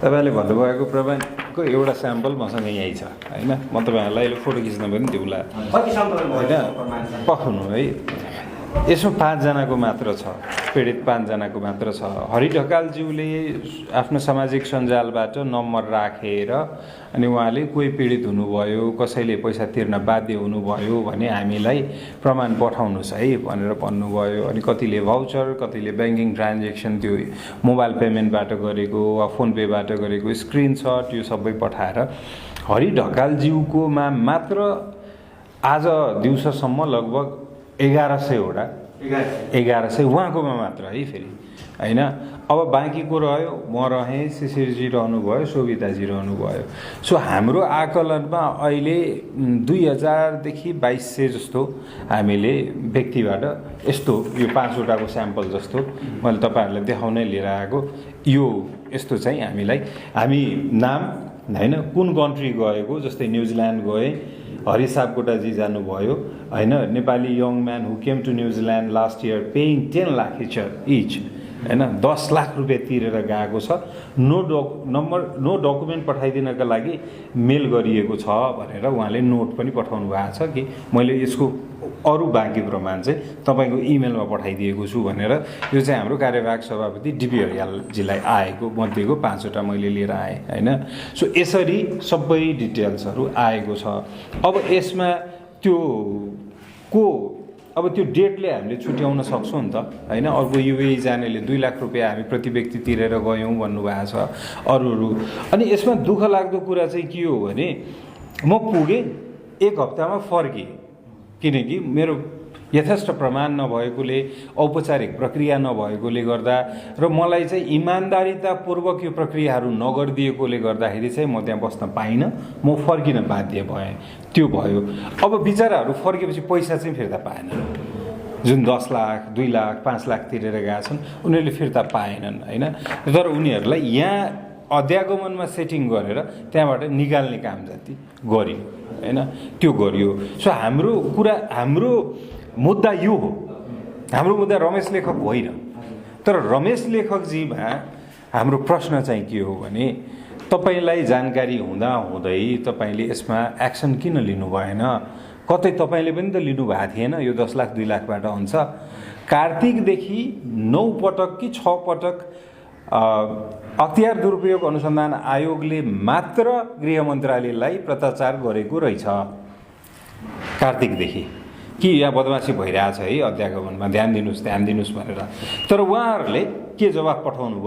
तपाईँले भन्नुभएको प्रमाणको एउटा स्याम्पल मसँग यहीँ छ होइन। म तपाईँहरूलाई अहिले फोटो खिच्न पनि दिउँला होइन, पठाउनु है। यसमा 5 जनाको मात्र छ, पीडित 5 जनाको मात्र छ। हरि ढकालज्यूले आफ्नो सामाजिक सञ्जालबाट नम्बर राखेर अनि उहाँले कोही पीडित हुनुभयो, कसैले पैसा तिर्न बाध्य हुनुभयो भने हामीलाई प्रमाण पठाउनुहोस् है भनेर भन्नुभयो। अनि कतिले भाउचर, कतिले ब्याङ्किङ ट्रान्जेक्सन त्यो मोबाइल पेमेन्टबाट गरेको वा फोन पेबाट गरेको स्क्रिनसट यो सबै पठाएर हरि ढकालज्यूकोमा मात्र आज दिउँसोसम्म लगभग 1100 उहाँकोमा मात्र है फेरि होइन। अब बाँकीको रह्यो, म रहेँ, शिशिरजी रहनुभयो, शोभिताजी रहनुभयो। सो हाम्रो आकलनमा अहिले 2000देखि 2200 जस्तो हामीले व्यक्तिबाट यस्तो यो 5वटाको स्याम्पल जस्तो मैले तपाईँहरूलाई देखाउनै लिएर आएको। यो यस्तो चाहिँ हामी नाम होइन, कुन कन्ट्री गएको, जस्तै न्युजिल्यान्ड गए, हरि सापकोटाजी जानुभयो होइन। Nepali young man who came to New Zealand last year paying 10 lakh each होइन, 10 लाख रुपियाँ तिरेर गएको छ। नो डकुमेन्ट पठाइदिनका लागि मेल गरिएको छ भनेर उहाँले नोट पनि पठाउनु भएको छ कि मैले यसको अरू बाँकी प्रमाण चाहिँ तपाईँको इमेलमा पठाइदिएको छु भनेर। यो चाहिँ हाम्रो कार्यवाहक सभापति डिपी हरियालजीलाई आएको मध्येको 5वटा मैले लिएर आएँ होइन। सो यसरी सबै डिटेल्सहरू आएको छ। अब यसमा अब त्यो डेटले हामीले छुट्याउन सक्छौँ नि त होइन। अर्को युए जानेले 2 लाख रुपियाँ हामी प्रति व्यक्ति तिरेर गयौँ भन्नुभएको छ अरूहरू। अनि यसमा दुःख लाग्दो कुरा चाहिँ के हो भने म पुगेँ 1 हप्तामा फर्केँ, किनकि मेरो यथेष्ट प्रमाण नभएकोले, औपचारिक प्रक्रिया नभएकोले गर्दा र मलाई चाहिँ इमान्दारितापूर्वक यो प्रक्रियाहरू नगरिदिएकोले गर्दाखेरि चाहिँ म त्यहाँ बस्न पाइनँ, म फर्किन बाध्य भएँ। त्यो भयो। अब बिचराहरू फर्केपछि पैसा चाहिँ फिर्ता पाएन, जुन 10 लाख 2 लाख 5 लाख तिरेर गएका छन् उनीहरूले फिर्ता पाएनन् होइन। तर उनीहरूलाई यहाँ अध्यागमनमा सेटिङ गरेर त्यहाँबाट निकाल्ने काम जति गरियो होइन, त्यो गरियो। सो हाम्रो मुद्दा यो हो, हाम्रो मुद्दा रमेश लेखक होइन। तर रमेश लेखकजीमा हाम्रो प्रश्न चाहिँ के हो भने तपाईँलाई जानकारी हुँदाहुँदै तपाईँले यसमा एक्सन किन लिनु भएन? कतै तपाईँले पनि त लिनुभएको थिएन। यो 10 लाख 2 लाखबाट हुन्छ। कार्तिकदेखि 9 पटक कि 6 पटक अख्तियार दुरुपयोग अनुसन्धान आयोगले मात्र गृह मन्त्रालयलाई पत्राचार गरेको रहेछ कार्तिकदेखि कि यहाँ बदमासी भइरहेछ है अध्यागमनमा, ध्यान दिनुहोस् भनेर। तर उहाँहरूले के जवाफ पठाउनु